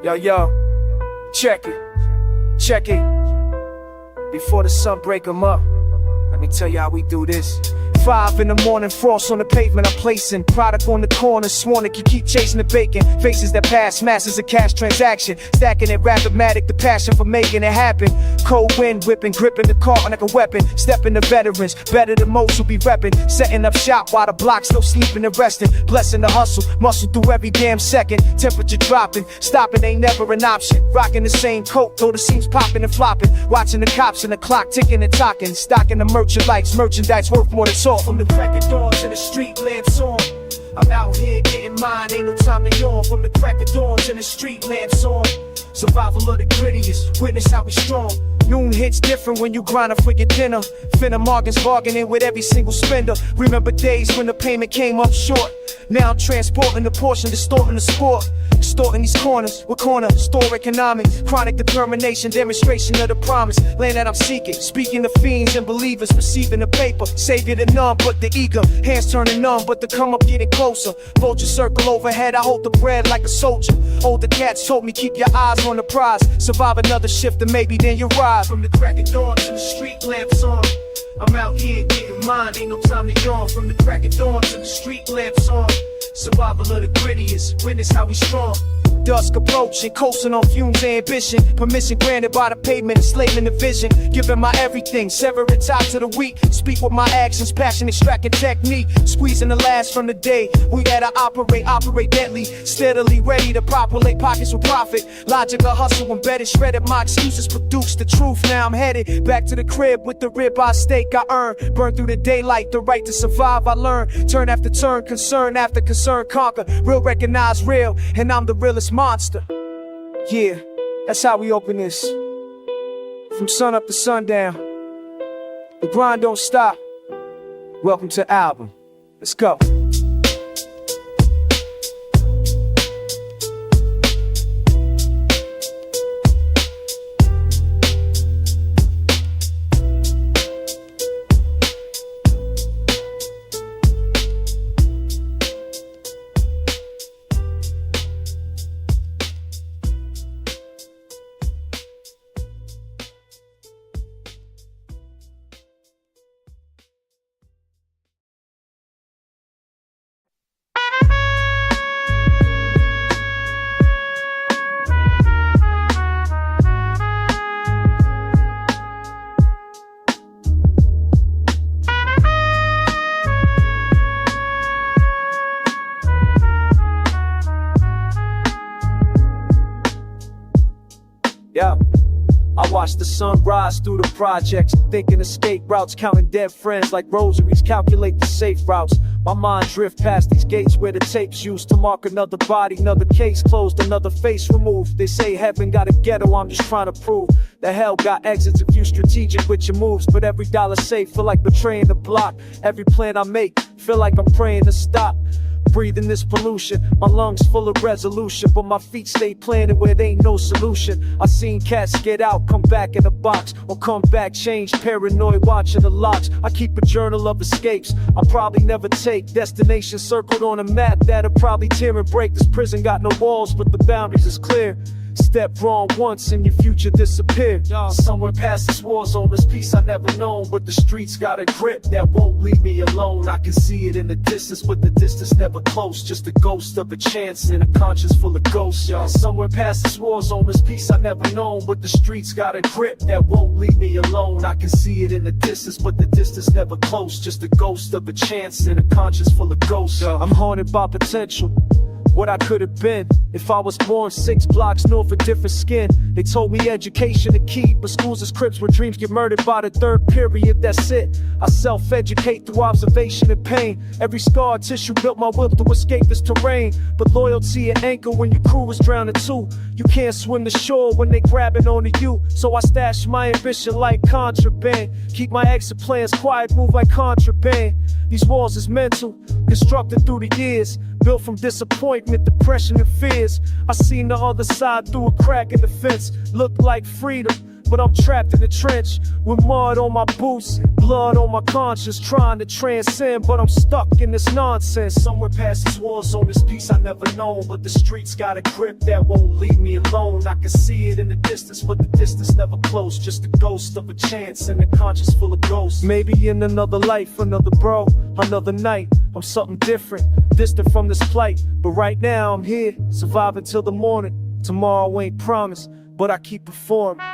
Yo, check it. Before the sun break 'em up, let me tell you how we do this. 5 in the morning, frost on the pavement, I'm placing product on the corner, sworn to keep chasing the bacon. Faces that pass, masses of cash transaction, stacking it rhythmatic, the passion for making it happen. Cold wind whipping, gripping the car like a weapon, stepping the veterans, better than most who be repping. Setting up shop while the block still sleeping and resting, blessing the hustle, muscle through every damn second. Temperature dropping, stopping ain't never an option. Rocking the same coat, though the seams popping and flopping. Watching the cops and the clock ticking and talking, stocking the merchandise worth more than salt. From the crack of dawns and the street lamps on, I'm out here getting mine, ain't no time to yawn. From the crack of dawns and the street lamps on, survival of the grittiest, witness how we strong. Noon hits different when you grinding for your dinner. Finna Morgan's bargaining with every single spender. Remember days when the payment came up short. Now I'm transporting the portion, distorting the sport. Distorting these corners, what corner? Store economics, chronic determination, demonstration of the promise. Land that I'm seeking, speaking to fiends and believers, receiving the paper. Savior to none but the eager, hands turning numb but the come up getting closer. Vulture circle overhead, I hold the bread like a soldier. Older cats told me keep your eyes on the prize. Survive another shift and maybe then you rise. From the crack of dawn to the street lamps on, I'm out here getting mine, ain't no time to yawn. From the crack of dawn to the street lamps on, survival of the grittiest, witness how we strong. Dusk approaching, coasting on fumes of ambition. Permission granted by the pavement, enslaving the vision. Giving my everything, severing top to the weak. Speak with my actions, passion, extracting technique. Squeezing the last from the day. We gotta operate deadly. Steadily ready to populate pockets with profit. Logic of hustle embedded, shredded. My excuses produce the truth. Now I'm headed back to the crib with the rib-eye steak I earned. Burn through the daylight, the right to survive I learned. Turn after turn, concern after concern conquer. Real recognize real, and I'm the realest monster. Yeah, that's how we open this. From sun up to sundown, the grind don't stop. Welcome to the album. Let's go. Yeah, I watch the sun rise through the projects, thinking escape routes, counting dead friends like rosaries, calculate the safe routes. My mind drift past these gates where the tapes used to mark another body, another case closed, another face removed. They say heaven got a ghetto, I'm just trying to prove that hell got exits if you strategic with your moves. But every dollar saved feel like betraying the block. Every plan I make feel like I'm praying to stop. Breathing this pollution, my lungs full of resolution, but my feet stay planted where there ain't no solution. I seen cats get out, come back in a box, or come back changed, paranoid watching the locks. I keep a journal of escapes I'll probably never take, destination circled on a map that'll probably tear and break. This prison got no walls, but the boundaries is clear. Step wrong once and your future disappear. Somewhere past this war zone, this peace I never known, but the streets got a grip that won't leave me alone. I can see it in the distance, but the distance never close. Just a ghost of a chance in a conscience full of ghosts, y'all. Somewhere past this war zone, this peace I never known, but the streets got a grip that won't leave me alone. I can see it in the distance, but the distance never close. Just a ghost of a chance in a conscience full of ghosts. I'm haunted by potential, what I could have been if I was born 6 blocks north of different skin. They told me education the key, but schools is cribs where dreams get murdered by the third period. That's it. I self-educate through observation and pain. Every scar tissue built my will to escape this terrain. But loyalty and anchor when your crew is drowning too. You can't swim the shore when they grabbing onto you. So I stash my ambition like contraband. Keep my exit plans quiet, move like contraband. These walls is mental, constructed through the years, built from disappointment, depression, and fears. I seen the other side through a crack in the fence. Looked like freedom, but I'm trapped in the trench with mud on my boots, blood on my conscience, trying to transcend, but I'm stuck in this nonsense. Somewhere past this war zone, this peace I never known, but the streets got a grip that won't leave me alone. I can see it in the distance, but the distance never close, just a ghost of a chance and a conscience full of ghosts. Maybe in another life, another bro, another night, I'm something different, distant from this plight, but right now I'm here, surviving till the morning. Tomorrow ain't promised, but I keep performing.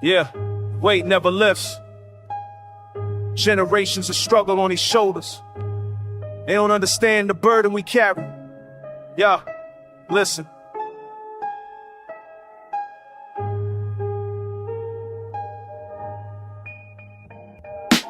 Yeah, weight never lifts. Generations of struggle on these shoulders. They don't understand the burden we carry. Yeah, listen.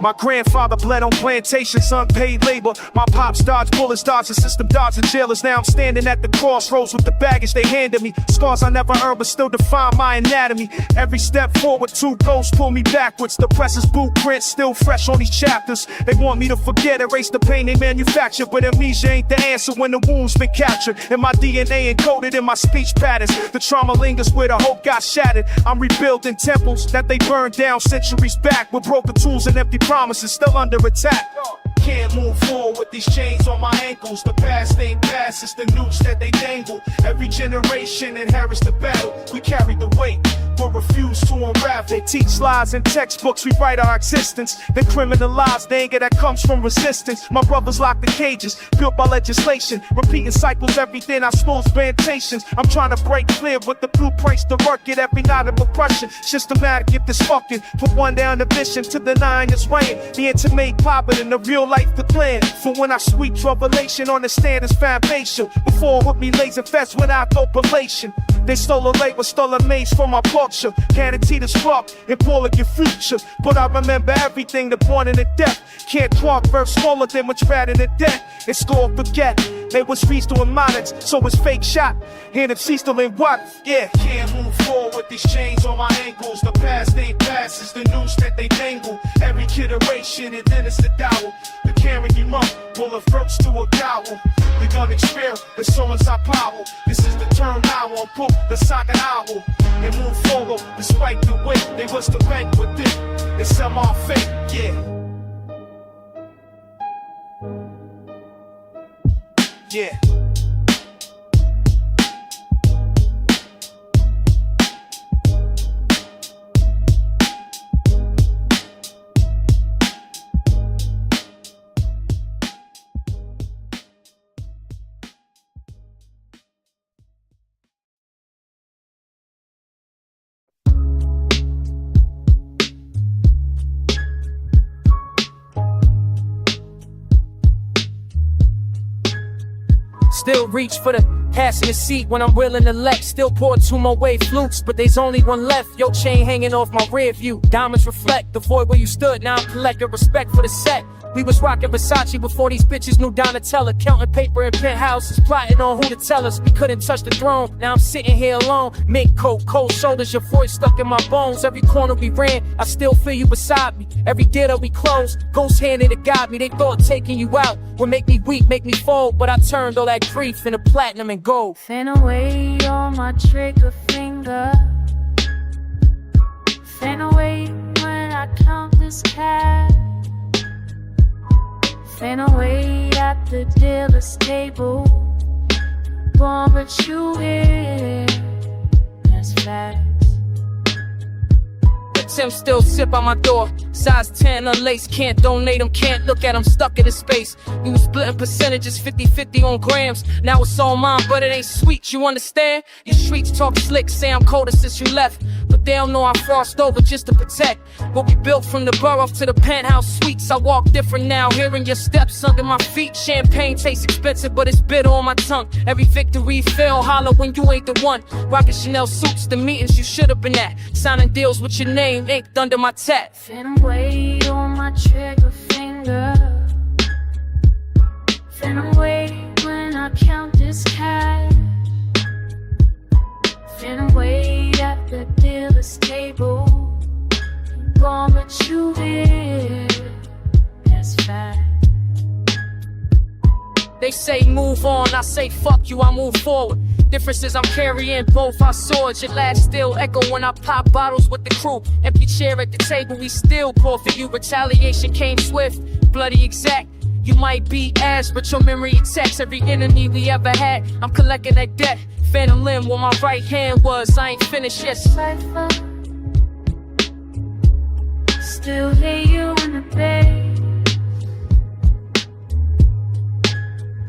My grandfather bled on plantations, unpaid labor. My pops dodged bullets, dodged the system, dodged the jailers. Now I'm standing at the crossroads with the baggage they handed me. Scars I never earned but still define my anatomy. Every step forward, two ghosts pull me backwards. The press's blueprint still fresh on these chapters. They want me to forget, erase the pain they manufacture, but amnesia ain't the answer when the wound's been captured. And my DNA encoded in my speech patterns. The trauma lingers where the hope got shattered. I'm rebuilding temples that they burned down centuries back with broken tools and empty promises still under attack. Can't move forward with these chains on my ankles. The past ain't past, it's the noose that they dangle. Every generation inherits the battle. We carry the weight, but refuse to unravel. They teach lies in textbooks, we write our existence. They criminalize the anger that comes from resistance. My brothers locked in cages, built by legislation. Repeating cycles, everything I suppose plantations. I'm trying to break clear with the blueprints to work it every night of oppression. Systematic if this fucking put one down the vision to the nine is weighing. The intimate popping in the real life the plan. For when I sweep revelation, understand its foundation. Before hook me laser fest without compilation. They stole a labor, stole a maze from my culture. Guaranteed as fuck, and pull your future. But I remember everything, the born and the death. Can't talk verse smaller than much better than death. It's score forget. They was feast doing monitors, so it's fake shot. And if she's still in what? Yeah. Can't move forward with these chains on my ankles. The past ain't past, it's the noose that they dangle. Every iteration, and then it's the dowel. The carrying you up, pull a throats to a cowl. The gun experience, the someone's our power. This is the turn now on book, the socket owl. And move forward, despite the weight. They was the bank with it. It's some our fate, yeah. Yeah. Still reach for the passenger seat when I'm willing to let. Still pour two more wave flutes, but there's only one left. Your chain hanging off my rear view. Diamonds reflect the void where you stood. Now I'm collecting respect for the set. We was rocking Versace before these bitches knew Donatella. Counting paper in penthouses, plotting on who to tell us. We couldn't touch the throne, now I'm sitting here alone. Mink coat, cold shoulders, your voice stuck in my bones. Every corner we ran, I still feel you beside me. Every deal that we closed, ghost handed to guide me. They thought taking you out would make me weak, make me fold, but I turned all that grief into platinum and gold. Fan away on my trigger finger. Fan away when I count this cash. Fan away at the dealer's table. Born but you here, that's facts. Tim still sip on my door. Size 10 unlaced, can't donate them, can't look at them, stuck in the space. We was splitting percentages, 50-50 on grams. Now it's all mine, but it ain't sweet, you understand? Your streets talk slick, say I'm colder since you left. but they don't know I crossed over just to protect what we built from the borough to the penthouse suites. I walk different now, hearing your steps under my feet. Champagne tastes expensive, but it's bitter on my tongue. Every victory fell hollow when you ain't the one. Rockin' Chanel suits, the meetings you should have been at. Signing deals with your name inked under my tat. Finna wait on my trigger finger. Finna wait when I count this cash. Finna wait at the dealer's table. Gonna let you here. That's fact. They say move on, I say fuck you, I move forward. Difference is I'm carrying both our swords. Your last still echo when I pop bottles with the crew. Empty chair at the table, we still pour for you. Retaliation came swift, bloody exact. You might be ass, but your memory attacks every enemy we ever had. I'm collecting that debt. Phantom limb where my right hand was. I ain't finished yet. Cypher. Still hear you in the bay.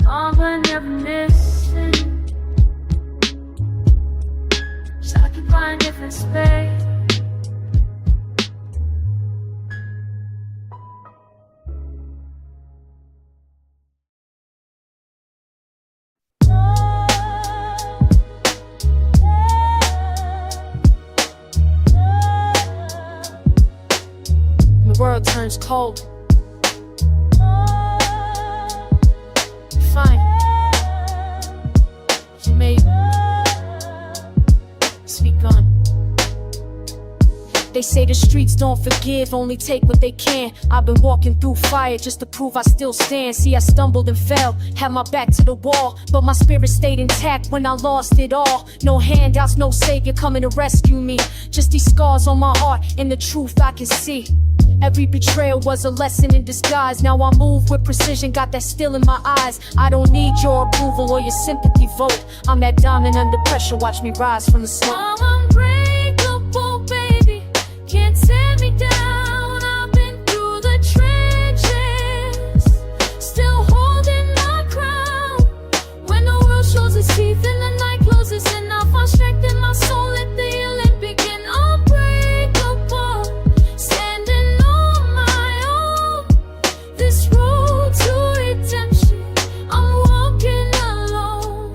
All but never missing. Just occupying different space. The world turns cold. Fine. You may speak on. They say the streets don't forgive, only take what they can. I've been walking through fire just to prove I still stand. See, I stumbled and fell, had my back to the wall, but my spirit stayed intact when I lost it all. No handouts, no savior coming to rescue me. Just these scars on my heart and the truth I can see. Every betrayal was a lesson in disguise. Now I move with precision, got that still in my eyes. I don't need your approval or your sympathy vote. I'm that diamond under pressure, watch me rise from the smoke. I'm unbreakable, baby. Can't tear me down. I've been through the trenches, still holding my crown. When the world shows its teeth and the night closes in, I'll find strength in my soul. Let the healing begin. Unbreakable, standing on my own. This road to redemption, I'm walking alone.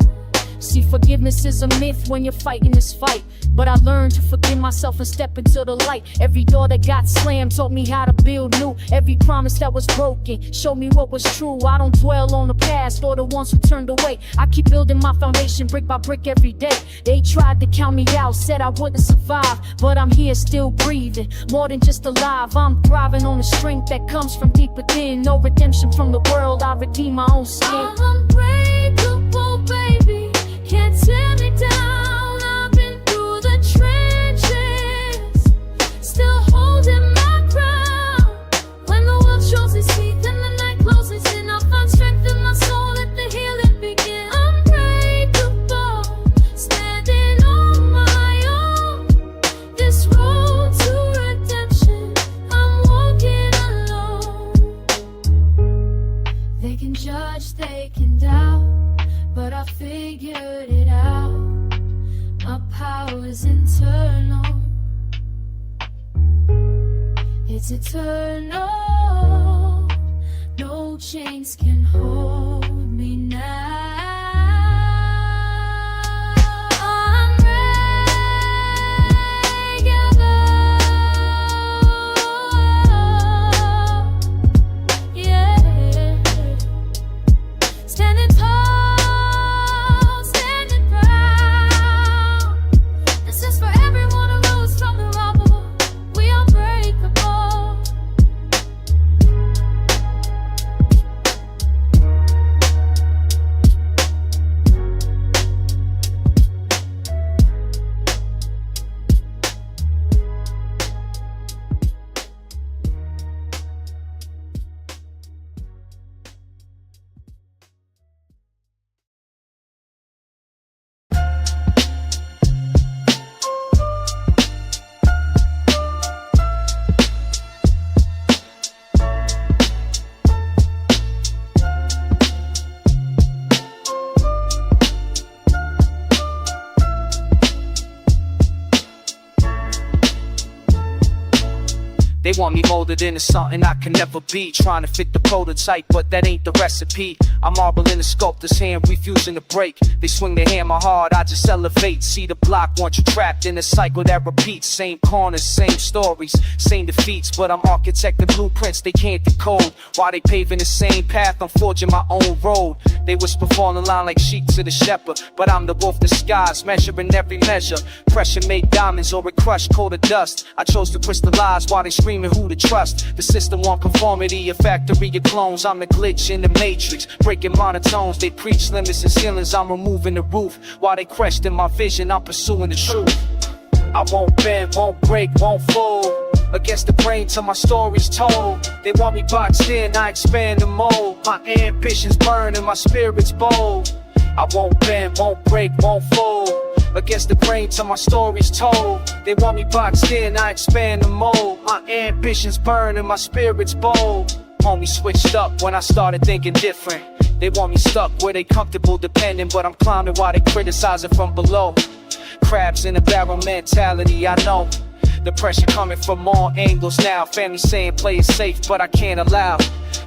See, forgiveness is a myth when you're fighting this fight. But I learned to forgive myself and step into the light. Every door that got slammed taught me how to build new. Every promise that was broken showed me what was true. I don't dwell on the past or the ones who turned away. I keep building my foundation brick by brick every day. They tried to count me out, said I wouldn't survive, but I'm here still breathing, more than just alive. I'm thriving on the strength that comes from deep within. No redemption from the world, I redeem my own skin. I'm unbreakable, baby. Can't tear me down. Trenches, still holding my crown. When the world shows its teeth and the night closes in, I'll find strength in my soul. Let the healing begin. Unbreakable, standing on my own. This road to redemption, I'm walking alone. They can judge, they can doubt, but I figured it out. My power is internal. It's eternal. No chains can hold me now. I'm regular. Yeah. Standing tall. They want me molded into something I can never be. Trying to fit the prototype, but that ain't the recipe. I marble in the sculptor's hand, refusing to break. They swing their hammer hard, I just elevate. See the block once you trapped in a cycle that repeats. Same corners, same stories, same defeats. But I'm architecting blueprints they can't decode. While they paving the same path, I'm forging my own road. They whisper fall in line like sheep to the shepherd, but I'm the wolf disguised, measuring every measure. Pressure made diamonds or it crushed cold of dust. I chose to crystallize while they screaming who to trust. The system want conformity, a factory of clones. I'm the glitch in the matrix, breaking monotones. They preach limits and ceilings, I'm removing the roof. While they question my vision, I'm pursuing the truth. I won't bend, won't break, won't fold. Against the grain till my story's told. They want me boxed in, I expand the mold. My ambitions burn and my spirit's bold. I won't bend, won't break, won't fold. Against the grain till my story's told. They want me boxed in, I expand the mold. My ambitions burn and my spirit's bold. Homie switched up when I started thinking different. They want me stuck where they comfortable depending, but I'm climbing while they criticizing from below. Crabs in a barrel mentality, I know. The pressure coming from all angles now. Family saying play it safe, but I can't allow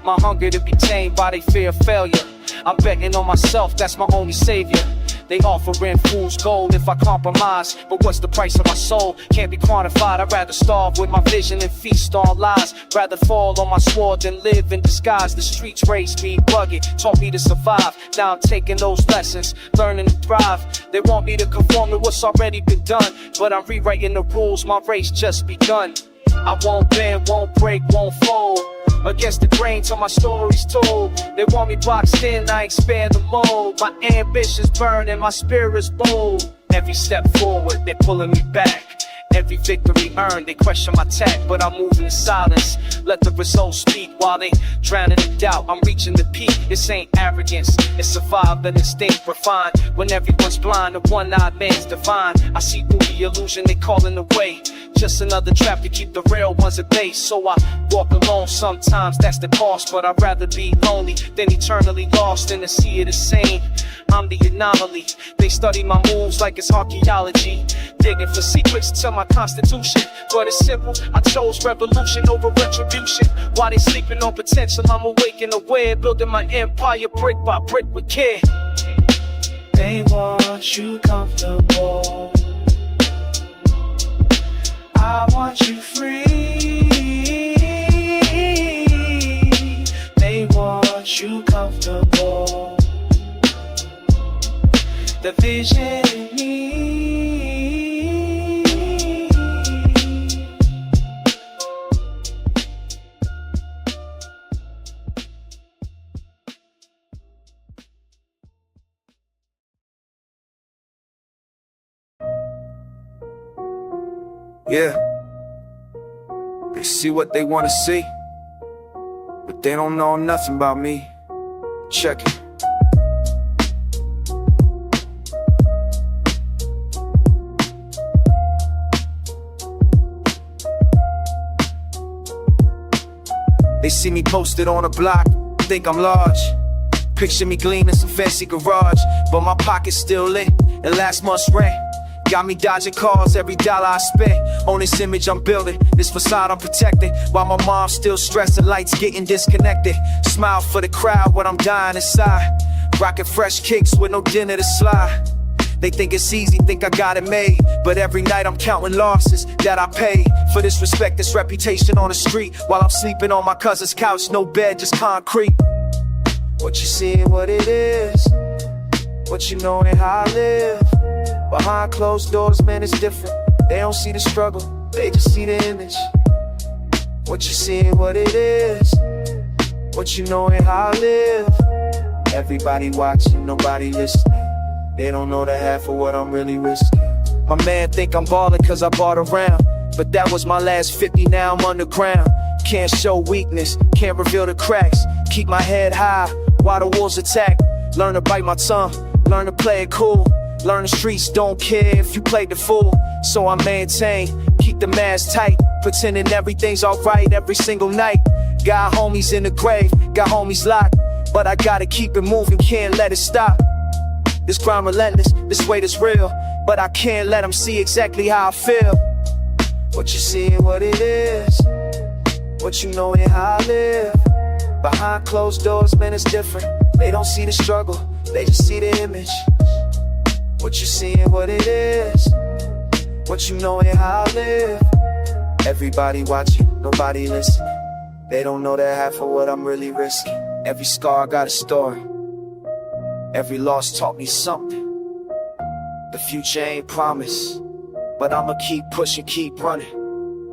my hunger to be tamed by their fear of failure. I'm betting on myself, that's my only savior. They offering fool's gold if I compromise, but what's the price of my soul? Can't be quantified. I'd rather starve with my vision and feast on lies. Rather fall on my sword than live in disguise. The streets raised me rugged, taught me to survive. Now I'm taking those lessons, learning to thrive. They want me to conform to what's already been done, but I'm rewriting the rules, my race just begun. I won't bend, won't break, won't fold. Against the grain till my story's told. They want me boxed in, I expand the mold. My ambitions burn and my spirit's bold. Every step forward, they're pulling me back. Every victory earned, they question my tact, but I'm moving in silence. Let the results speak while they drowning in doubt. I'm reaching the peak, this ain't arrogance. It's survival and instinct refined. When everyone's blind, the one-eyed man's divine. I see through the illusion they calling away. Just another trap to keep the real ones at bay. So I walk alone sometimes, that's the cost. But I'd rather be lonely than eternally lost than to see it the same. I'm the anomaly. They study my moves like it's archaeology, digging for secrets to my constitution. But it's simple, I chose revolution over retribution. While they sleeping on potential, I'm awake and aware, building my empire brick by brick with care. They want you comfortable, I want you free. They want you comfortable, the vision in me. Yeah, they see what they wanna see, but they don't know nothing about me. Check it. They see me posted on a block, think I'm large. Picture me gleaming some fancy garage, but my pocket's still lit, and last month's rent got me dodging calls every dollar I spent on this image I'm building, this facade I'm protecting, while my mom's still stressed and lights getting disconnected. Smile for the crowd when I'm dying inside, rocking fresh kicks with no dinner to slide. They think it's easy, think I got it made, but every night I'm counting losses that I paid for this respect, this reputation on the street, while I'm sleeping on my cousin's couch, no bed, just concrete. What you see and what it is, what you know and how I live. Behind closed doors, man, it's different. They don't see the struggle, they just see the image. What you see and what it is, what you know and how I live. Everybody watching, nobody listening. They don't know the half of what I'm really risking. My man think I'm ballin' cause I bought around, but that was my last 50, now I'm underground. Can't show weakness, can't reveal the cracks. Keep my head high while the wolves attack. Learn to bite my tongue, learn to play it cool. Learn the streets don't care if you play the fool. So I maintain, keep the mask tight, pretending everything's alright every single night. Got homies in the grave, got homies locked, but I gotta keep it moving, can't let it stop. This grind relentless, this weight is real, but I can't let them see exactly how I feel. What you see and what it is, What you know ain't how I live. Behind closed doors, man, it's different. They don't see the struggle, they just see the image. What you see ain't what it is. What you know ain't how I live. Everybody watching, nobody listening. They don't know that half of what I'm really risking. Every scar got a story. Every loss taught me something. The future ain't promised, but I'ma keep pushing, keep running.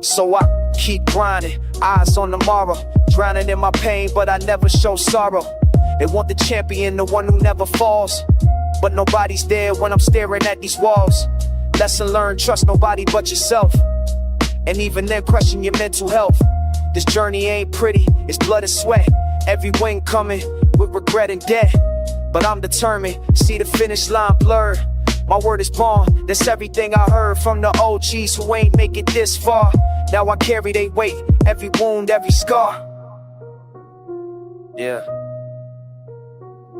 So I keep grinding, eyes on tomorrow. Drowning in my pain, but I never show sorrow. They want the champion, the one who never falls. But nobody's there when I'm staring at these walls. Lesson learned, trust nobody but yourself. And even then, question your mental health. This journey ain't pretty, it's blood and sweat. Every win coming with regret and debt. But I'm determined, see the finish line blurred. My word is bond, that's everything I heard from the OGs who ain't make it this far. Now I carry they weight, every wound, every scar. Yeah.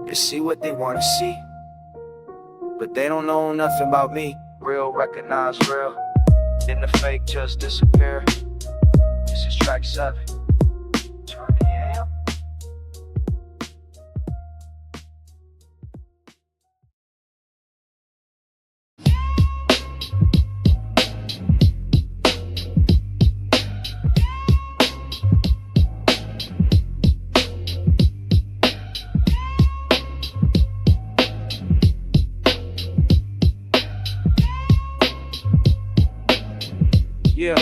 They see what they wanna see, but they don't know nothing about me. Real recognize real, then the fake just disappear. This is track 7. Turn the AM. Yeah.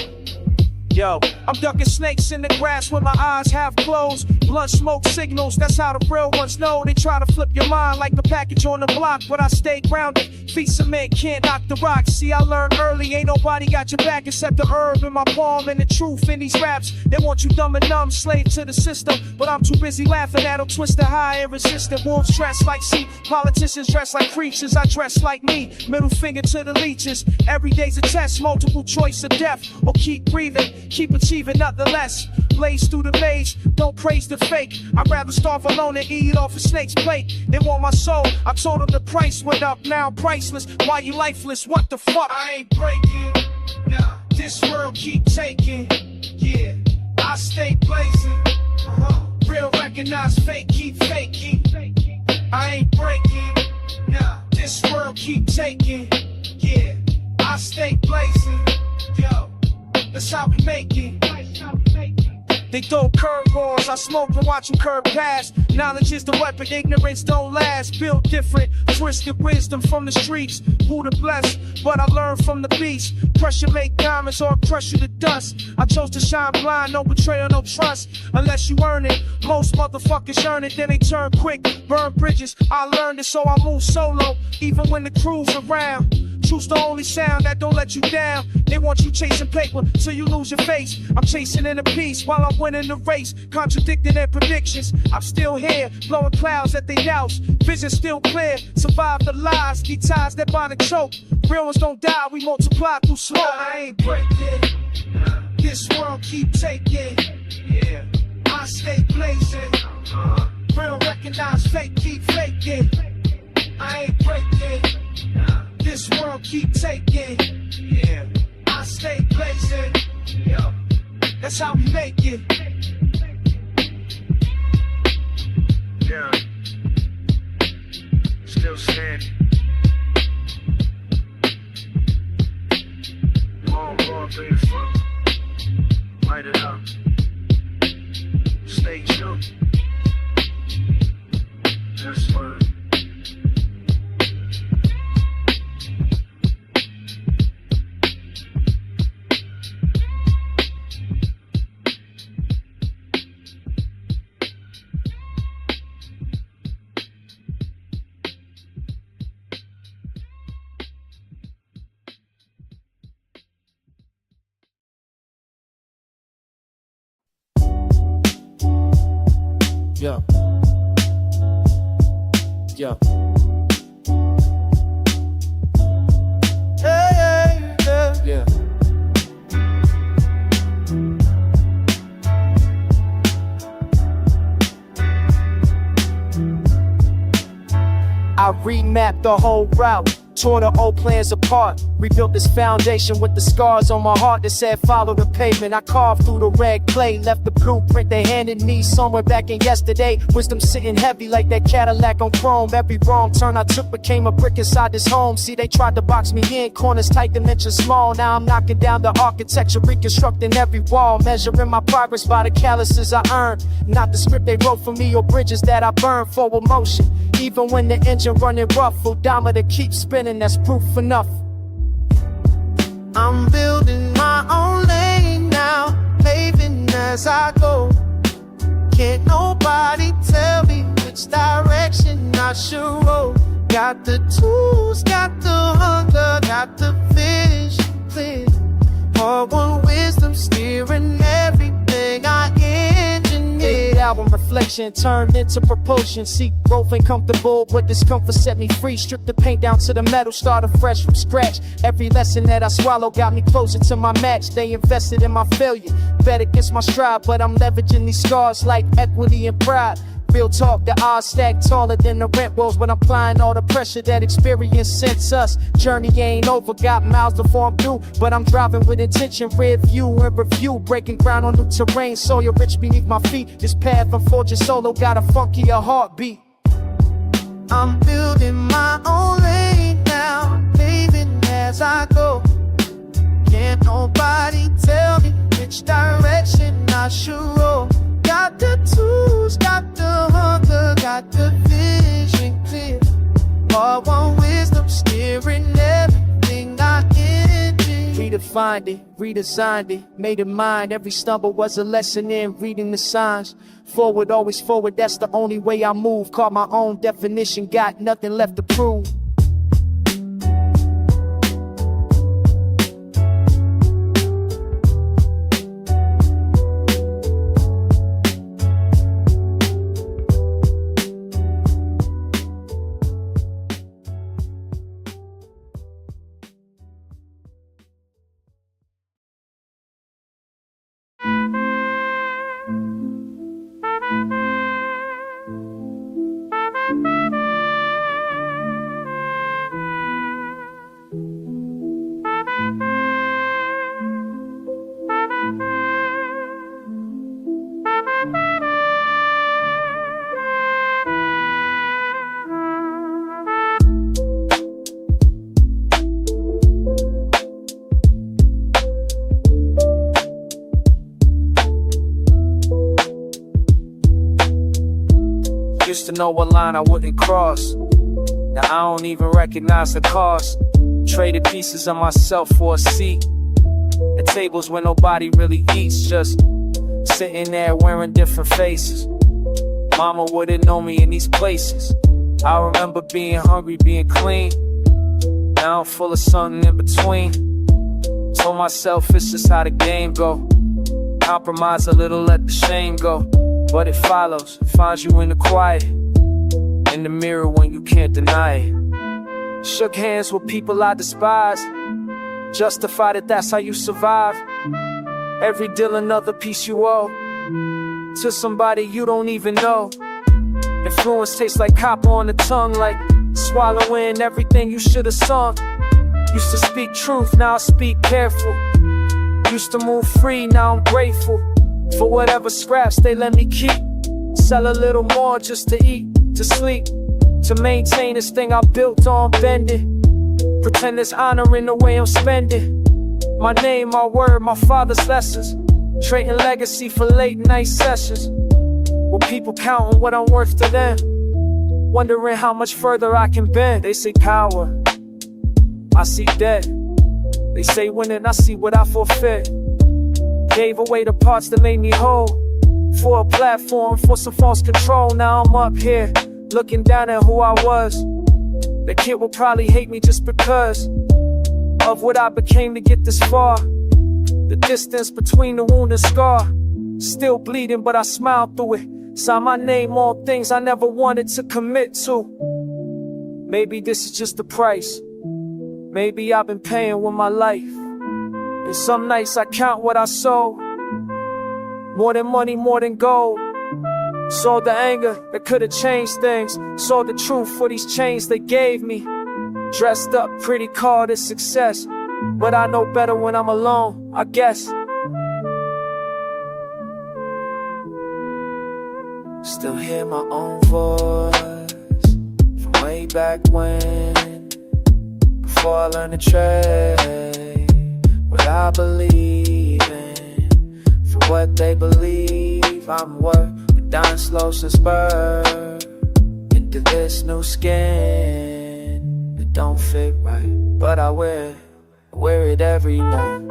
Yo, I'm ducking snakes in the grass with my eyes half closed. Blunt smoke signals, that's how the real ones know. They try to flip your mind like the package on the block, but I stay grounded. Feet cement can't knock the rocks. See, I learned early, ain't nobody got your back except the herb in my palm and the truth in these raps. They want you dumb and numb, slave to the system, but I'm too busy laughing at them, twisted high and resistant. Wolves dress like sheep, politicians dress like creatures. I dress like me, middle finger to the leeches. Every day's a test, multiple choice of death, or keep breathing, keep achieving nonetheless. Blaze through the maze, don't praise the fake. I'd rather starve alone than eat off a snake's plate. They want my soul, I told them the price went up, now priceless. Why you lifeless, what the fuck? I ain't breaking, nah, this world keep taking. Yeah, I stay blazing, real recognize fake, keep faking. I ain't breaking, nah, this world keep taking. Yeah, I stay blazing, yo, that's how we make it. They throw curveballs, I smoke and watch them curve past. Knowledge is the weapon, ignorance don't last. Built different, twisted wisdom from the streets. Who to bless, but I learned from the beast. Pressure make diamonds or crush you to dust. I chose to shine blind, no betrayal, no trust. Unless you earn it, most motherfuckers earn it, then they turn quick. Burn bridges, I learned it so I move solo, even when the crew's around. Truth's the only sound that don't let you down. They want you chasing paper so you lose your face. I'm chasing in a piece while I'm winning the race. Contradicting their predictions, I'm still here, blowing clouds at they doubts. Vision still clear, survive the lies, the ties that bind and choke. Real ones don't die, we multiply through smoke. I ain't breaking, this world keep taking. Yeah, I stay blazing, real recognize fake, keep faking. I ain't breaking, this world keep taking. Yeah, I stay blazing. Yo, that's how we make it. Yeah, still standing. Long, beautiful. Light it up. Stay true. That's word. Yeah. Yeah. Hey, yeah. Yeah. I remapped the whole route. tore the old plans apart. Rebuilt this foundation with the scars on my heart that said follow the pavement. I carved through the red clay, left the blueprint they handed me somewhere back in yesterday. Wisdom sitting heavy like that Cadillac on chrome. Every wrong turn I took became a brick inside this home. See, they tried to box me in, corners tight, dimensions small. Now I'm knocking down the architecture, reconstructing every wall, measuring my progress by the calluses I earned, not the script they wrote for me or bridges that I burned. Forward motion, even when the engine running rough, odometer keeps spinning, that's proof enough. I'm building my own lane now, paving as I go. Can't nobody tell me which direction I should roll. Got the tools, got the hunger, got the vision clear. Hard one wisdom steering everything I engineer. Album reflection turned into propulsion. See, growth ain't comfortable, but discomfort set me free. Strip the paint down to the metal, start afresh from scratch. Every lesson that I swallow got me closer to my match. They invested in my failure, bet against my stride, but I'm leveraging these scars like equity and pride. Real talk, the odds stack taller than the rent rolls, but I'm applying all the pressure that experience sends us. Journey ain't over, got miles before I'm through, but I'm driving with intention, rear view and review, breaking ground on new terrain, soil rich beneath my feet. This path I'm forging solo got a funkier heartbeat. I'm building my own lane now, paving as I go. Can't nobody tell me which direction I should roll. Got the tools, got the hunger, got the vision clear. All one wisdom steering everything I engineer. Redefined it, redesigned it, made it mine. Every stumble was a lesson in reading the signs. Forward, always forward, that's the only way I move. Caught my own definition, got nothing left to prove. Used to know what line I wouldn't cross. Now I don't even recognize the cost. Traded pieces of myself for a seat at tables where nobody really eats, just sitting there wearing different faces. Mama wouldn't know me in these places. I remember being hungry, being clean. Now I'm full of something in between. Told myself it's just how the game go. Compromise a little, let the shame go. But it follows, it finds you in the quiet, in the mirror when you can't deny it. Shook hands with people I despise, justified that that's how you survive. Every deal another piece you owe, to somebody you don't even know. Influence tastes like copper on the tongue, like swallowing everything you should've sung. Used to speak truth, now I speak careful. Used to move free, now I'm grateful for whatever scraps they let me keep. Sell a little more just to eat, to sleep, to maintain this thing I built on bending. Pretend there's honor in the way I'm spending. My name, my word, my father's lessons. Trading legacy for late night sessions, with people counting what I'm worth to them, wondering how much further I can bend. They say power, I see dead. They say winning, I see what I forfeit. Gave away the parts that made me whole, for a platform, for some false control. Now I'm up here, looking down at who I was. The kid will probably hate me just because of what I became to get this far. The distance between the wound and scar, still bleeding but I smile through it. Sign my name on things I never wanted to commit to. Maybe this is just the price. Maybe I've been paying with my life. And some nights I count what I sold, more than money, more than gold. Saw the anger that could've changed things, saw the truth for these chains they gave me. Dressed up, pretty called it success. But I know better when I'm alone, I guess. Still hear my own voice from way back when. Before I learned to trade what I believe in for what they believe I'm worth. But dying slow since birth into this new skin that don't fit right, but I wear it every night.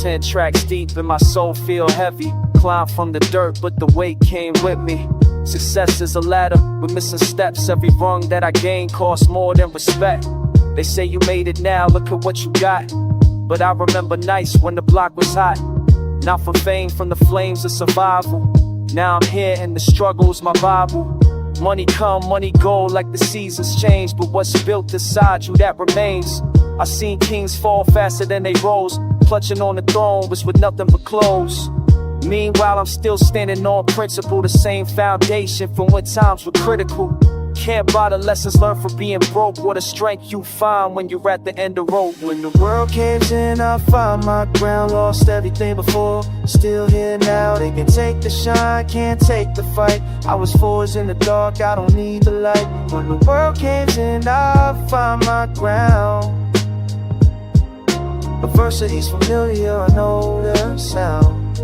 10 tracks deep and my soul feel heavy. Climb from the dirt, but the weight came with me. Success is a ladder with missing steps. Every rung that I gain costs more than respect. They say you made it now, look at what you got. But I remember nights when the block was hot. Not for fame, from the flames of survival. Now I'm here and the struggle's my Bible. Money come, money go, like the seasons change. But what's built inside you, that remains. I seen kings fall faster than they rose. Clutching on the throne was with nothing but clothes. Meanwhile, I'm still standing on principle. The same foundation from when times were critical. Can't buy the lessons learned from being broke, or the strength you find when you're at the end of rope. When the world caves in, I find my ground. Lost everything before, still here now. They can take the shine, can't take the fight. I was forged in the dark, I don't need the light. When the world caves in, I find my ground. Adversity's familiar, I know the sound.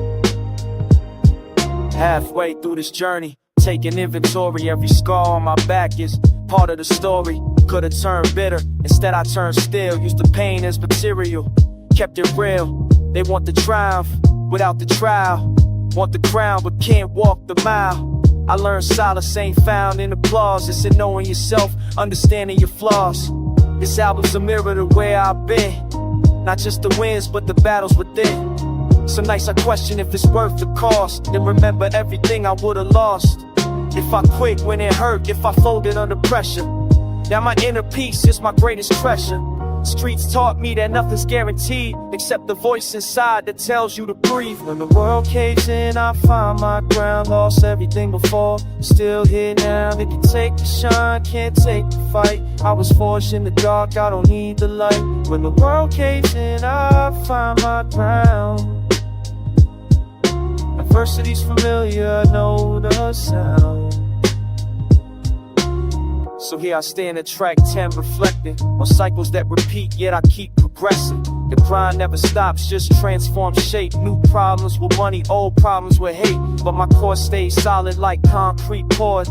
Halfway through this journey, taking inventory. Every scar on my back is part of the story. Could've turned bitter, instead I turned still. Used the pain as material, kept it real. They want the triumph without the trial. Want the crown but can't walk the mile. I learned solace ain't found in applause. It's in knowing yourself, understanding your flaws. This album's a mirror to where I've been. Not just the wins but the battles within. Some nights I question if it's worth the cost. Then remember everything I would've lost. If I quit when it hurt, if I folded under pressure. Now my inner peace is my greatest treasure. Streets taught me that nothing's guaranteed except the voice inside that tells you to breathe. When the world caves in, I find my ground. Lost everything before, still here now. They can take the shine, can't take the fight. I was forged in the dark, I don't need the light. When the world caves in, I find my ground. Adversity's familiar, I know the sound. So here I stand at track 10, reflecting on cycles that repeat, yet I keep progressing. The grind never stops, just transforms shape. New problems with money, old problems with hate. But my core stays solid like concrete poured.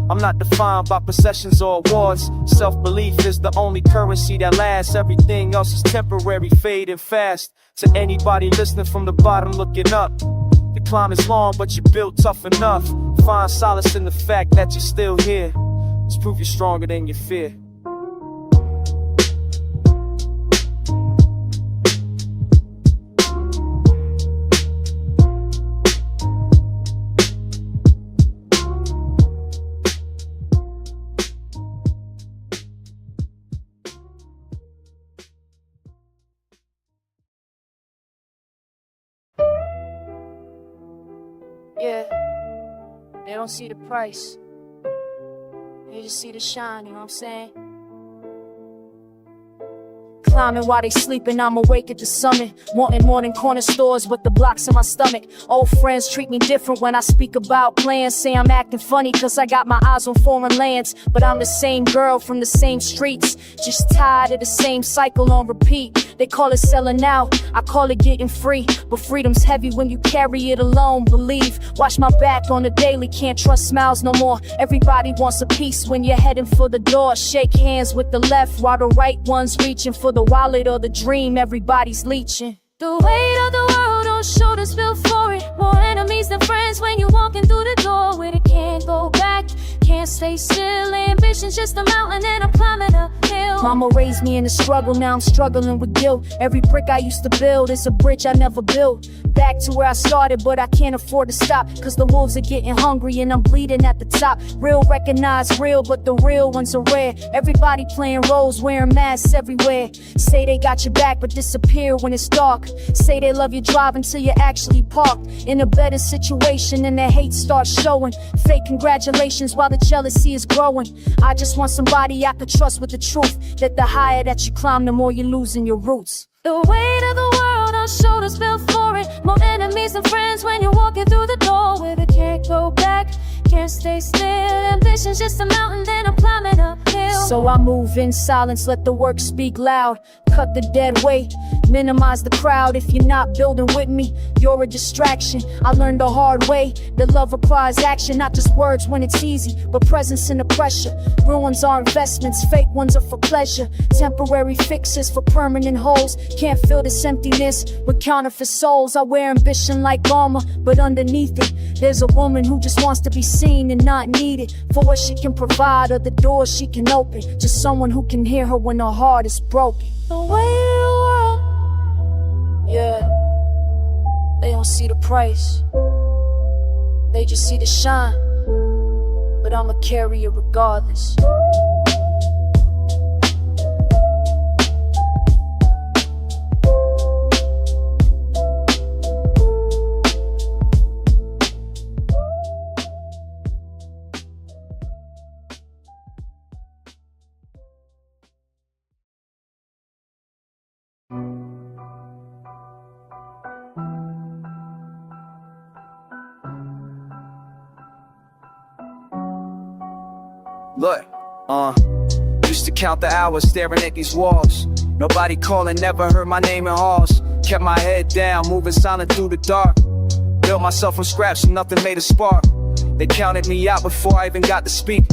I'm not defined by possessions or awards. Self-belief is the only currency that lasts. Everything else is temporary, fading fast. To anybody listening from the bottom looking up, the climb is long, but you're built tough enough. Find solace in the fact that you're still here. It's proof you're stronger than your fear. Yeah, they don't see the price. They just see the shine, you know what I'm saying? Climbing while they sleeping, I'm awake at the summit. Wanting more than corner stores with the blocks in my stomach. Old friends treat me different when I speak about plans. Say I'm acting funny cause I got my eyes on foreign lands. But I'm the same girl from the same streets, just tired of the same cycle on repeat. They call it selling out, I call it getting free. But freedom's heavy when you carry it alone, believe. Watch my back on the daily, can't trust smiles no more. Everybody wants a piece when you're heading for the door. Shake hands with the left while the right one's reaching for the wallet or the dream everybody's leeching. The weight of the world on shoulders built for it. More enemies than friends when you're walking through the door where they can't go back, can't stay still. Ambition's just a mountain and I'm climbing uphill. Mama raised me in the struggle, now I'm struggling with guilt. Every brick I used to build is a bridge I never built. Back to where I started, but I can't afford to stop, cause the wolves are getting hungry and I'm bleeding at the top. Real recognize real, but the real ones are rare. Everybody playing roles, wearing masks everywhere. Say they got your back, but disappear when it's dark. Say they love you drive until you're actually parked in a better situation and their hate starts showing. Fake congratulations while the jealousy is growing. I just want somebody I could trust with the truth, that the higher that you climb, the more you're losing your roots. The weight of the world on shoulders built for it. More enemies than friends when you're walking through the door where they can't go back, can't stay still. Ambition's just a mountain, then I'm climbing uphill. So I move in silence, let the work speak loud. Cut the dead weight, minimize the crowd. If you're not building with me, you're a distraction. I learned the hard way that love requires action, not just words when it's easy, but presence in the pressure. Ruins are investments, fake ones are for pleasure. Temporary fixes for permanent holes. Can't feel this emptiness with counterfeit souls. I wear ambition like armor, but underneath it, there's a woman who just wants to be seen and not needed for what she can provide or the doors she can open. Just someone who can hear her when her heart is broken. The weight of the world, Yeah, they don't see the price, they just see the shine, but I'ma carry it regardless. Look, used to count the hours staring at these walls. Nobody calling, never heard my name in halls. Kept my head down, moving silent through the dark. Built myself from scratch and nothing made a spark. They counted me out before I even got to speak.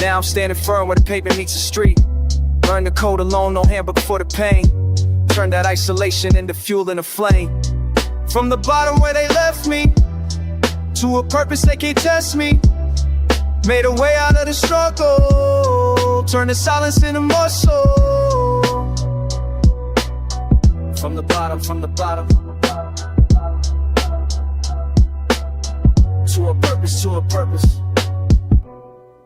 Now I'm standing firm where the pavement meets the street. Learn the code alone, no handbook for the pain. Turn that isolation into fuel and a flame. From the bottom where they left me, to a purpose they can't test me. Made a way out of the struggle, turn the silence into muscle. From the bottom, to a purpose.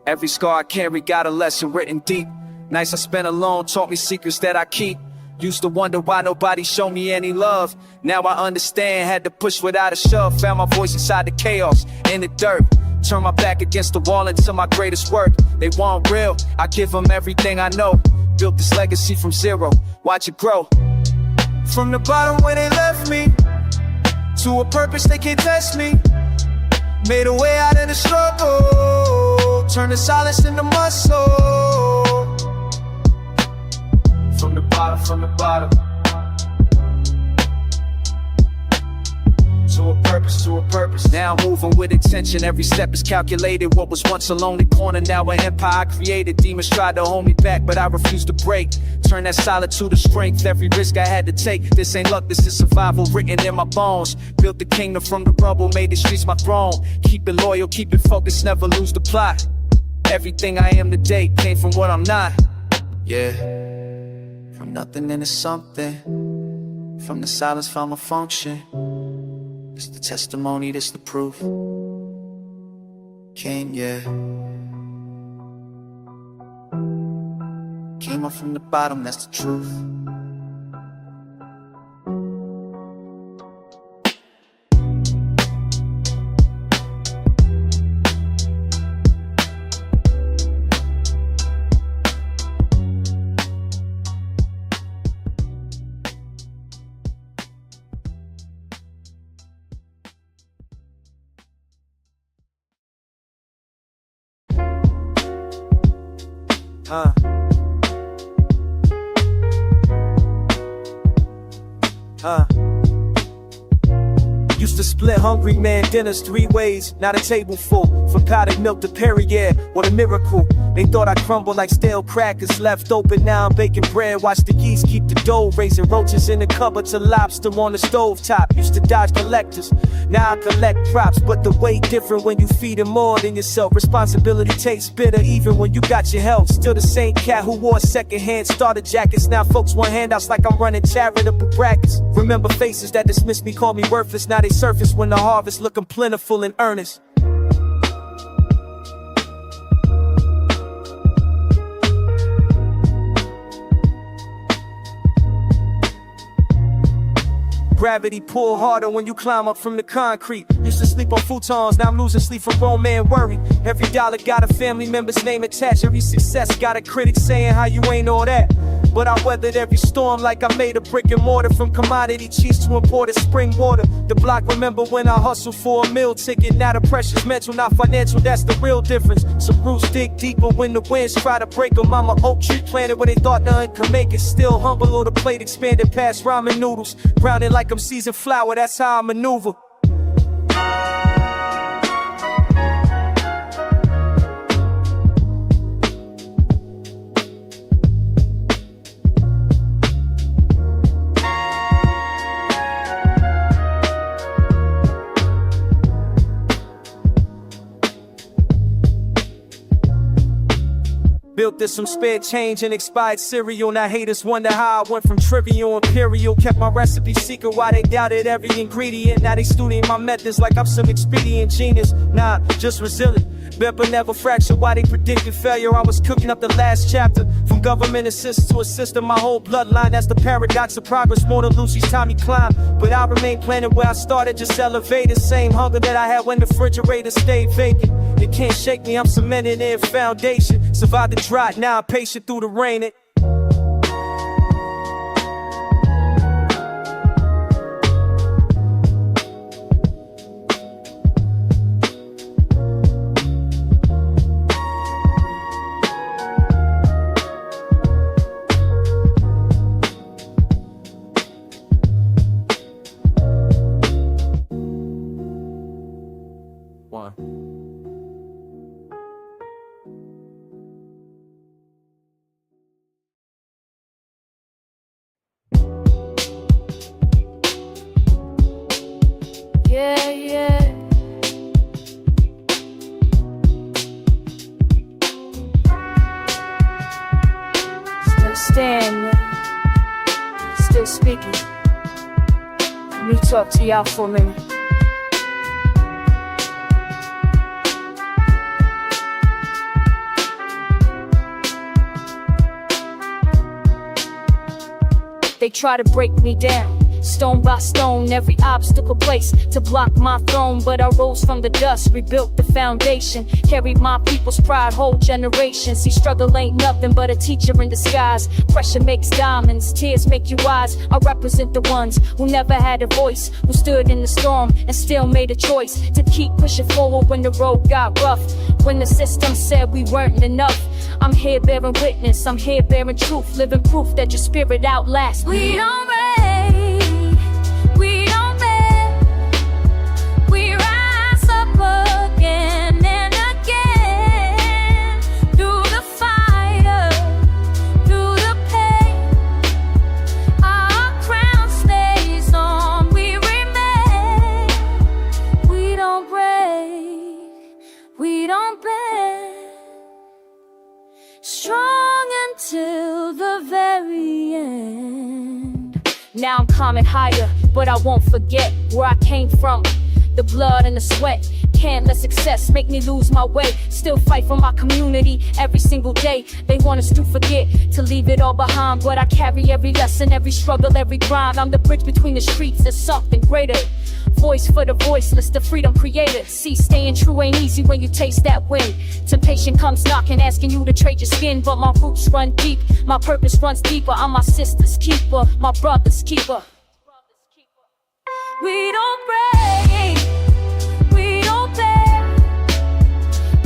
Every scar I carry got a lesson written deep. Nights I spent alone taught me secrets that I keep. Used to wonder why nobody showed me any love. Now I understand, had to push without a shove. Found my voice inside the chaos, in the dirt. Turn my back against the wall until my greatest work. They want real, I give them everything I know. Built this legacy from zero, watch it grow. From the bottom where they left me, to a purpose they can't test me. Made a way out of the struggle, turn the silence into muscle. From the bottom, to a purpose. Now moving with intention, every step is calculated. What was once a lonely corner, now an empire I created. Demons tried to hold me back, but I refused to break. Turn that solitude to strength, every risk I had to take. This ain't luck, this is survival written in my bones. Built the kingdom from the rubble, made the streets my throne. Keep it loyal, keep it focused, never lose the plot. Everything I am today came from what I'm not. Yeah, from nothing into something. From the silence found my function. This the testimony, this the proof. Came up from the bottom, that's the truth. Used to split hungry man dinners 3 ways, not a table full. From powdered milk to Perrier, what a miracle. They thought I crumbled like stale crackers left open. Now I'm baking bread, watch the geese keep the dough. Raising roaches in the cupboard to lobster on the stove top. Used to dodge collectors, now I collect props. But the way different when you feed them more than yourself. Responsibility tastes bitter even when you got your health. Still the same cat who wore secondhand starter jackets. Now folks want handouts like I'm running charitable brackets. Remember faces that dismissed me, call me worthless. Now they surface when the harvest looking plentiful and earnest. Gravity pull harder when you climb up from the concrete. Used to sleep on futons, now I'm losing sleep from grown man worry. Every dollar got a family member's name attached. Every success got a critic saying how you ain't all that. But I weathered every storm like I made a brick and mortar. From commodity cheese to imported spring water. The block remember when I hustled for a meal ticket. Now the pressure's mental, not financial, that's the real difference. Some roots dig deeper when the winds try to break them. I'm an oak tree planted where they thought nothing could make it. Still humble, or the plate expanded past ramen noodles. Grounded like I'm seasoned flour, that's how I maneuver. Built this some spare change and expired cereal. Now haters wonder how I went from trivial imperial. Kept my recipe secret while they doubted every ingredient. Now they studying my methods like I'm some expedient genius. Nah, just resilient. But never fractured while they predicted failure. I was cooking up the last chapter. From government assist to assist in my whole bloodline. That's the paradox of progress, more than Lucy's Tommy climb. But I remain planted where I started, just elevated. Same hunger that I had when the refrigerator stayed vacant. It can't shake me, I'm cemented in foundation. Survived the drought, now I'm patient through the rain. Yeah, yeah. Still standing, still speaking. Let me talk to y'all for a minute. They try to break me down, stone by stone, every obstacle placed to block my throne. But I rose from the dust, rebuilt the foundation, carried my people's pride, whole generation. See, struggle ain't nothing but a teacher in disguise. Pressure makes diamonds, tears make you wise. I represent the ones who never had a voice, who stood in the storm and still made a choice to keep pushing forward when the road got rough. When the system said we weren't enough, I'm here bearing witness, I'm here bearing truth, living proof that your spirit outlasts. We don't break, we don't bend, we rise up again and again. Through the fire, through the pain, our crown stays on, we remain. We don't break, we don't bend, strong until the very end. Now I'm climbing higher, but I won't forget where I came from. The blood and the sweat, can't let success make me lose my way. Still fight for my community every single day. They want us to forget, to leave it all behind, but I carry every lesson, every struggle, every grind. I'm the bridge between the streets, there's something greater. Voice for the voiceless, the freedom creator. See, staying true ain't easy when you taste that wind. Temptation comes knocking, asking you to trade your skin, but my roots run deep, my purpose runs deeper. I'm my sister's keeper, my brother's keeper. We don't break, we don't bend,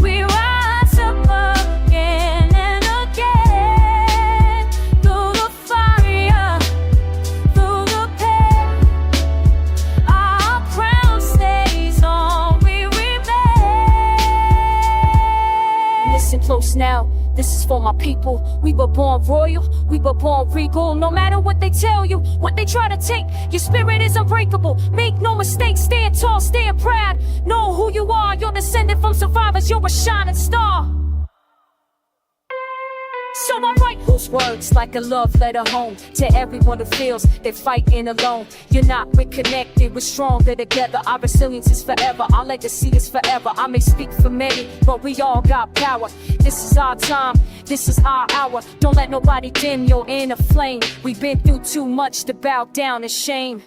we rise up again and again. Through the fire, through the pain, our crown stays on, we remain. Listen close now, all my people. We were born royal, we were born regal. No matter what they tell you, what they try to take, your spirit is unbreakable. Make no mistake, stand tall, stand proud. Know who you are, you're descended from survivors, you're a shining star. So I write those words like a love letter home to everyone who feels they're fighting alone. You're not, we're connected, we're stronger together. Our resilience is forever, our legacy is forever. I may speak for many, but we all got power. This is our time, this is our hour. Don't let nobody dim your inner flame. We've been through too much to bow down in shame.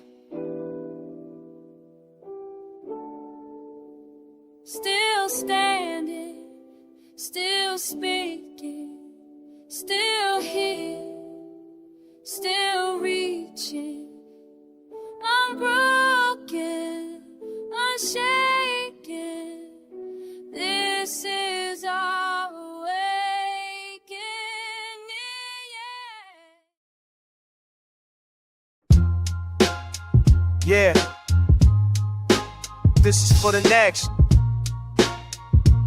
Still standing, still speaking, still here, still reaching. Unbroken, unshaken. This is our awakening. Yeah. This is for the next.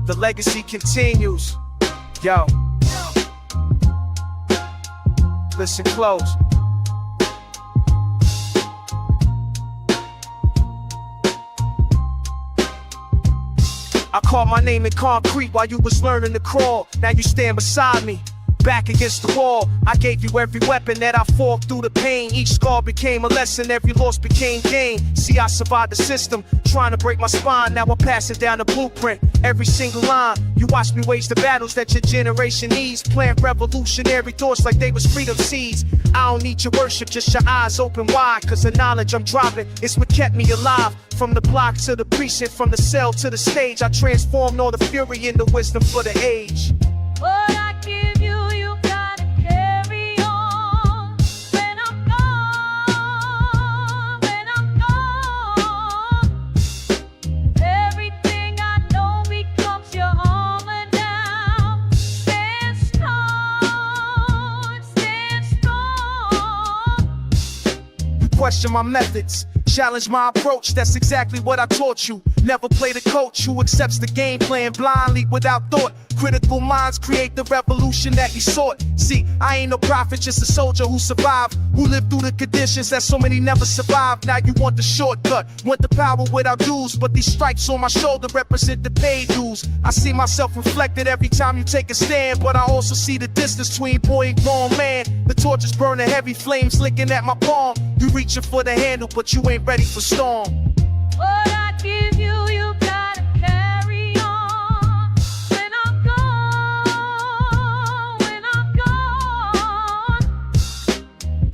The legacy continues. Yo. Listen close. I called my name in concrete while you was learning to crawl. Now you stand beside me, back against the wall. I gave you every weapon that I fought through the pain. Each scar became a lesson, every loss became gain. See, I survived the system, trying to break my spine. Now I'm passing down the blueprint, every single line. You watched me wage the battles that your generation needs. Plant revolutionary thoughts like they was freedom seeds. I don't need your worship, just your eyes open wide. Cause the knowledge I'm dropping is what kept me alive. From the block to the precinct, from the cell to the stage, I transformed all the fury into wisdom for the age. What I give you, you gotta carry on. When I'm gone, when I'm gone, everything I know becomes your armor now. Stand strong, stand strong. You question my methods, challenge my approach, that's exactly what I taught you. Never play the coach who accepts the game plan blindly without thought. Critical minds create the revolution that he sought. See, I ain't no prophet, just a soldier who survived, who lived through the conditions that so many never survived. Now you want the shortcut, want the power without dues, but these stripes on my shoulder represent the paid dues. I see myself reflected every time you take a stand, but I also see the distance between boy and grown man. The torch is burning, heavy flames licking at my palm. You reaching for the handle, but you ain't ready for storm. What I give you, you gotta carry on. When I'm gone, when I'm gone,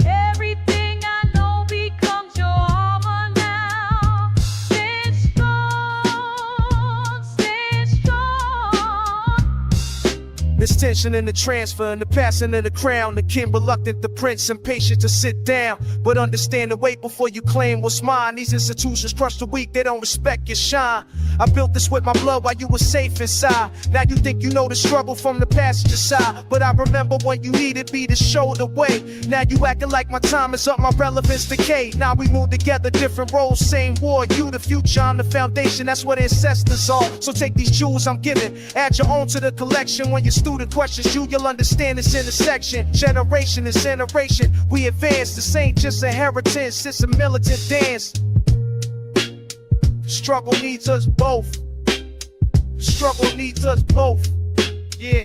everything I know becomes your armor now. Stand strong, stand strong. This tension in the transfer and the passing of the crown. The king reluctant, the prince impatient to sit down. But understand the weight before you claim what's mine. These institutions crush the weak, they don't respect your shine. I built this with my blood while you were safe inside. Now you think you know the struggle from the passenger side, but I remember when you needed me to show the way. Now you acting like my time is up, my relevance decayed. Now we move together, different roles, same war. You the future, I'm the foundation, that's what ancestors are. So take these jewels I'm giving, add your own to the collection. When your student questions you, you'll understand this intersection. Generation is generation, we advance. This ain't just inheritance, it's a militant dance. Struggle needs us both. Struggle needs us both. Yeah.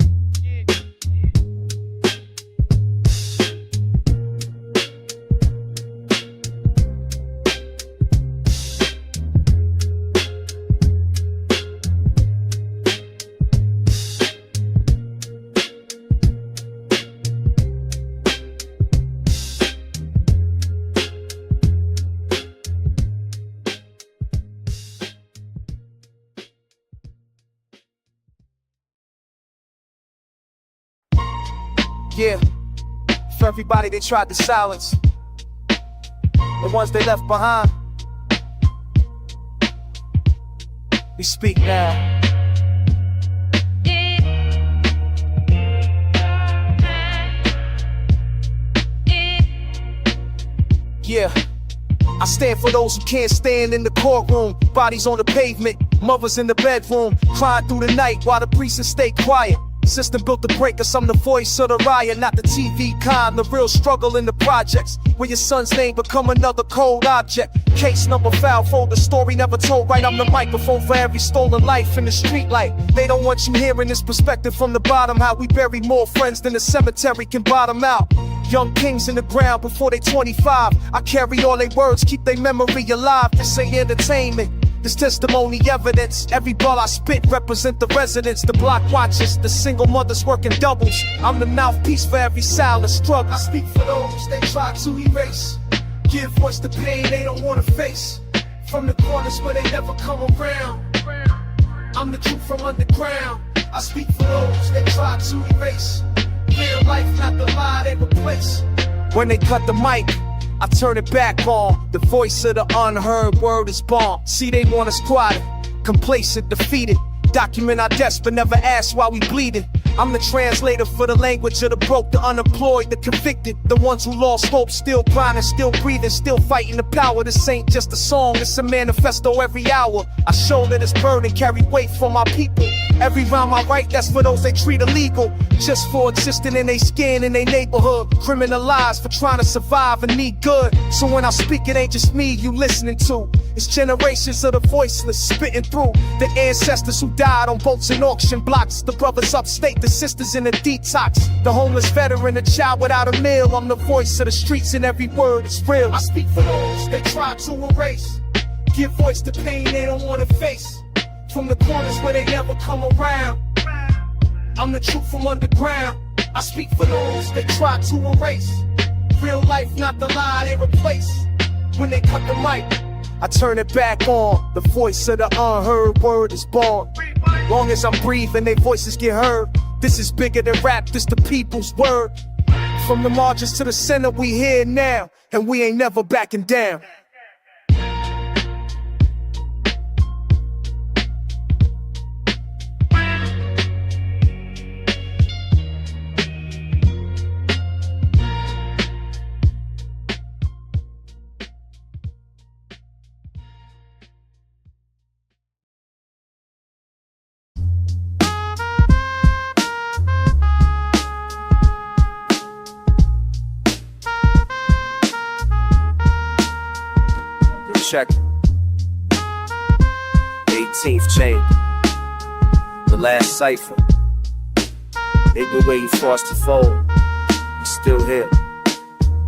Yeah, for everybody they tried to silence, the ones they left behind, we speak now. Yeah, I stand for those who can't stand in the courtroom. Bodies on the pavement, mothers in the bedroom, crying through the night while the priests stay quiet. System built to break us, I'm the voice of the riot, not the TV kind. The real struggle in the projects, where your son's name become another cold object. Case number file folder, story never told right. I'm the microphone for every stolen life in the street light. They don't want you hearing this perspective from the bottom, how we bury more friends than the cemetery can bottom out. Young kings in the ground before they 25. I carry all they words, keep their memory alive. This ain't entertainment, this testimony evidence. Every ball I spit represent the residents, the block watchers, the single mothers working doubles. I'm the mouthpiece for every silent struggle. I speak for those they try to erase, give voice to pain they don't wanna face. From the corners where they never come around, I'm the truth from underground. I speak for those that try to erase real life, not the lie they replace. When they cut the mic, I turn it back on. The voice of the unheard word is born. See, they want us quiet, complacent, defeated. Document our deaths, but never ask why we bleeding. I'm the translator for the language of the broke, the unemployed, the convicted, the ones who lost hope, still grinding, still breathing, still fighting the power. This ain't just a song, it's a manifesto every hour. I shoulder this burden, carry weight for my people. Every rhyme I write, that's for those they treat illegal, just for existing in their skin, in their neighborhood. Criminalized for trying to survive and need good. So when I speak, it ain't just me you listening to. It's generations of the voiceless spitting through. The ancestors who died on boats and auction blocks. The brothers upstate, the sisters in the detox. The homeless veteran, the child without a meal. I'm the voice of the streets and every word is real. I speak for those they try to erase, give voice to pain they don't wanna face. From the corners where they never come around, I'm the truth from underground. I speak for those that try to erase real life, not the lie they replace. When they cut the mic, I turn it back on. The voice of the unheard word is born. Long as I'm breathing, their voices get heard. This is bigger than rap, this the people's word. From the margins to the center, we here now, and we ain't never backing down. Check 18th chain, the last cipher. They've been waiting for us to fold. We still here.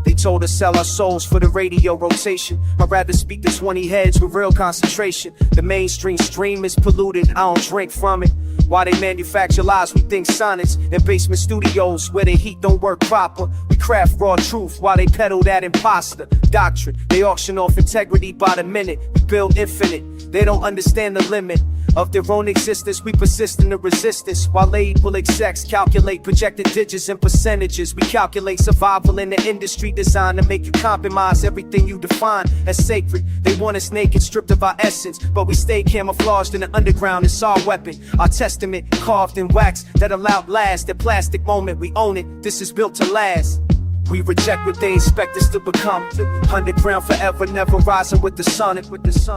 They told us sell our souls for the radio rotation. I'd rather speak to 20 heads with real concentration. The mainstream stream is polluted, I don't drink from it. Why they manufacture lies, we think sonnets. In basement studios where the heat don't work proper. We craft raw truth while they peddle that imposter doctrine. They auction off integrity by the minute. We build infinite, they don't understand the limit of their own existence. We persist in the resistance while label execs calculate projected digits and percentages. We calculate survival in the industry designed to make you compromise everything you define as sacred. They want us naked, stripped of our essence, but we stay camouflaged in the underground. It's our weapon, our testament carved in wax that'll outlast. That plastic moment, we own it, this is built to last. We reject what they expect us to become. Underground forever, never rising with the sun.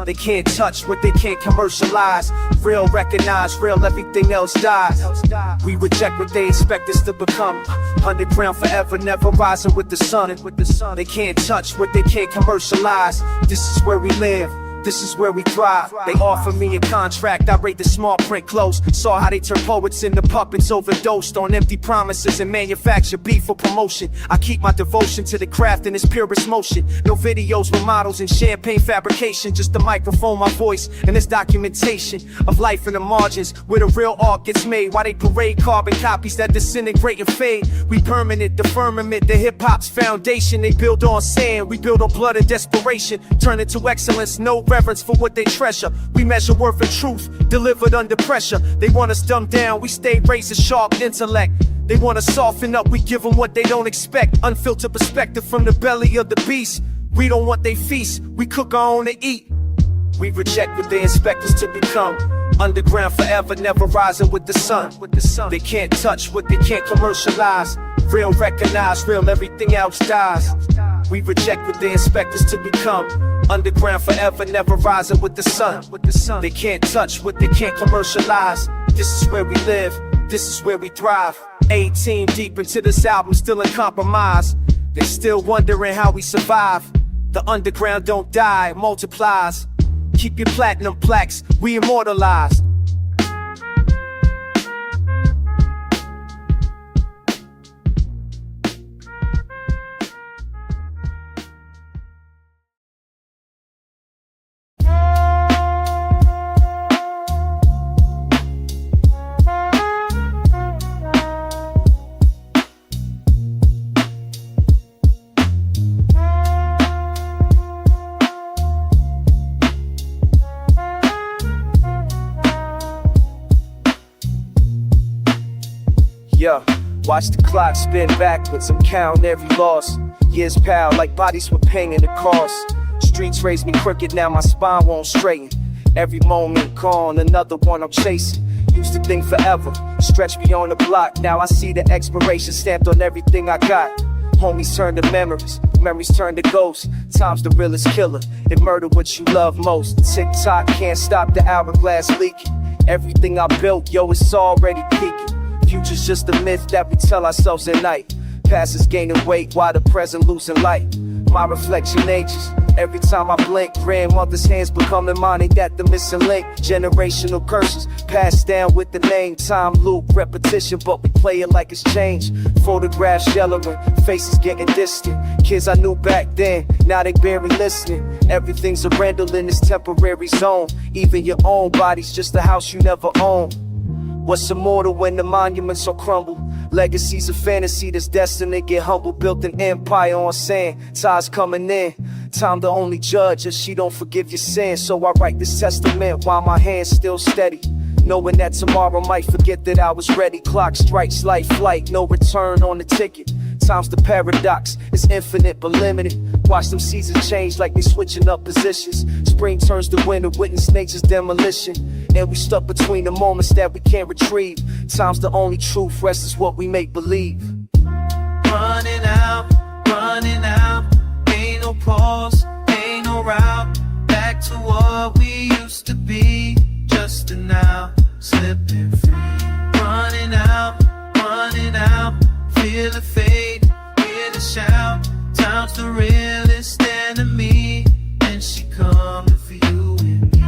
They can't touch what they can't commercialize. Real recognize, real everything else dies. We reject what they expect us to become. Underground forever, never rising with the sun. They can't touch what they can't commercialize. This is where we live. This is where we thrive. They offer me a contract, I rate the small print close. Saw how they turn poets into puppets, overdosed on empty promises and manufacture beef for promotion. I keep my devotion to the craft in its purest motion. No videos with models and champagne fabrication, just the microphone, my voice, and this documentation of life in the margins where the real art gets made. While they parade carbon copies that disintegrate and fade. We permanent, the firmament, the hip-hop's foundation. They build on sand, we build on blood and desperation. Turn it to excellence, no reverence for what they treasure. We measure worth and truth, delivered under pressure. They want us dumbed down, we stay razor sharp intellect. They want us soften up, we give them what they don't expect. Unfiltered perspective from the belly of the beast. We don't want they feast, we cook our own to eat. We reject what they expect us to become. Underground forever, never rising with the sun. They can't touch what they can't commercialize. Real recognize, real everything else dies. We reject what they expect us to become. Underground forever, never rising with the sun. They can't touch what they can't commercialize. This is where we live. this is where we thrive. 18 deep into this album, still in compromise. They still wondering how we survive. The underground don't die, it multiplies. Keep your platinum plaques, we immortalized. Yeah, watch the clock spin backwards, I'm counting every loss. Years pal, like bodies with pain in the cost. Streets raised me crooked, now my spine won't straighten. Every moment gone, another one I'm chasing. Used to think forever, stretch beyond the block. Now I see the expiration stamped on everything I got. Homies turn to memories, memories turn to ghosts. Time's the realest killer, it murder what you love most. Tick-tock can't stop the hourglass leaking. Everything I built, yo, it's already peaking. Future's just a myth that we tell ourselves at night. Past is gaining weight while the present losing light. My reflection ages every time I blink. Grandmother's hands becoming mine, ain't that the missing link? Generational curses passed down with the name. Time loop, repetition, but we play it like it's changed. Photographs yellowing, faces getting distant. Kids I knew back then, now they barely listening. Everything's a rental in this temporary zone. Even your own body's just a house you never own. What's immortal when the monuments all crumble? Legacy's a fantasy that's destined to get humble. Built an empire on sand, tides coming in. Time the only judge, if she don't forgive your sins. So I write this testament while my hand's still steady, knowing that tomorrow might forget that I was ready. Clock strikes like flight, no return on the ticket. Time's the paradox, it's infinite but limited. Watch them seasons change like they switching up positions. Spring turns to winter, witness nature's demolition. And we stuck between the moments that we can't retrieve. Time's the only truth, rest is what we make believe. Running out, ain't no pause, ain't no route. Back to what we used to be, just a now, slipping free. Running out, feel the fade, hear the shout. Time's the realest enemy, and she coming for you and me.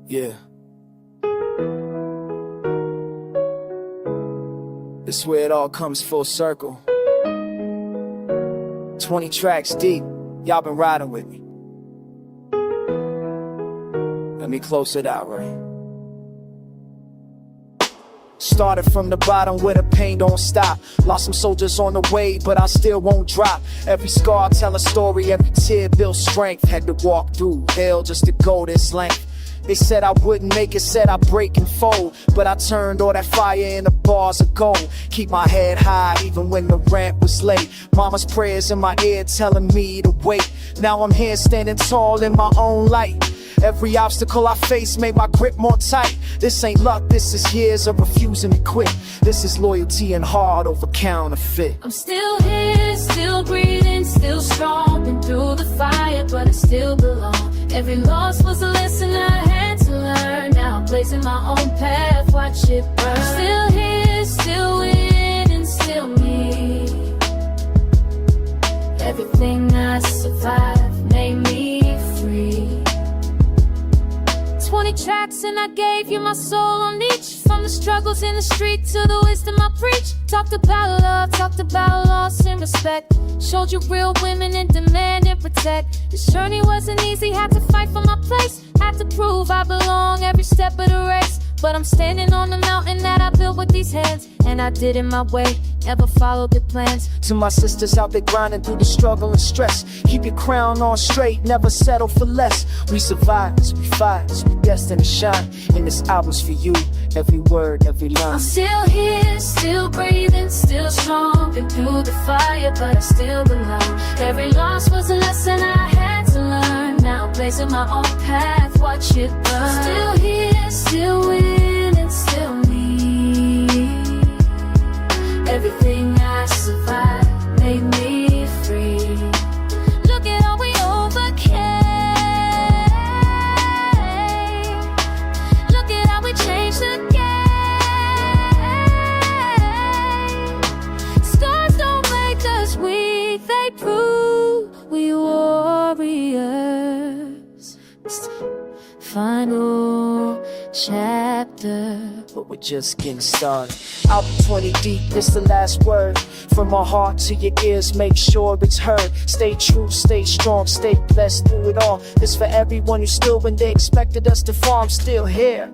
Yeah. This is where it all comes full circle. 20 tracks deep, y'all been riding with me. Let me close it out, right? Started from the bottom where the pain don't stop. Lost some soldiers on the way, but I still won't drop. Every scar tell a story, every tear builds strength. Had to walk through hell just to go this length. They said I wouldn't make it, said I'd break and fold, but I turned all that fire into bars of gold. Keep my head high even when the ramp was late. Mama's prayers in my ear telling me to wait. Now I'm here standing tall in my own light. Every obstacle I face made my grip more tight. This ain't luck, this is years of refusing to quit. This is loyalty and hard over counterfeit. I'm still here, still breathing, still strong. Been through the fire, but I still belong. Every loss was a lesson I had to learn. Now I'm blazing my own path, watch it burn. I'm still here, still winning, still me. Everything I survived made me free. 20 tracks and I gave you my soul on each. From the struggles in the street to the wisdom I preach. Talked about love, talked about loss and respect. Showed you real women in demand and protect. This journey wasn't easy, had to fight for my place. Had to prove I belong every step of the race. But I'm standing on the mountain that I built with these hands, and I did it my way, never followed the plans. To my sisters out there grinding through the struggle and stress, keep your crown on straight, never settle for less. We survivors, we fighters, we destined to shine. And this album's for you, every word, every line. I'm still here, still breathing, still strong. Been through the fire, but I still belong. Every loss was a lesson I had to learn. Now I'm blazing my own path, watch it burn. Still here, still winning, still me. Everything I survived made me free. Look at all we overcame. Look at how we changed the game. Scars don't make us weak, they prove we warriors. It's the final chapter, but we're just getting started. Album 20 deep, this the last word. From our heart to your ears, make sure it's heard. Stay true, stay strong, stay blessed through it all. This for everyone who's still when they expected us to fall, I'm still here.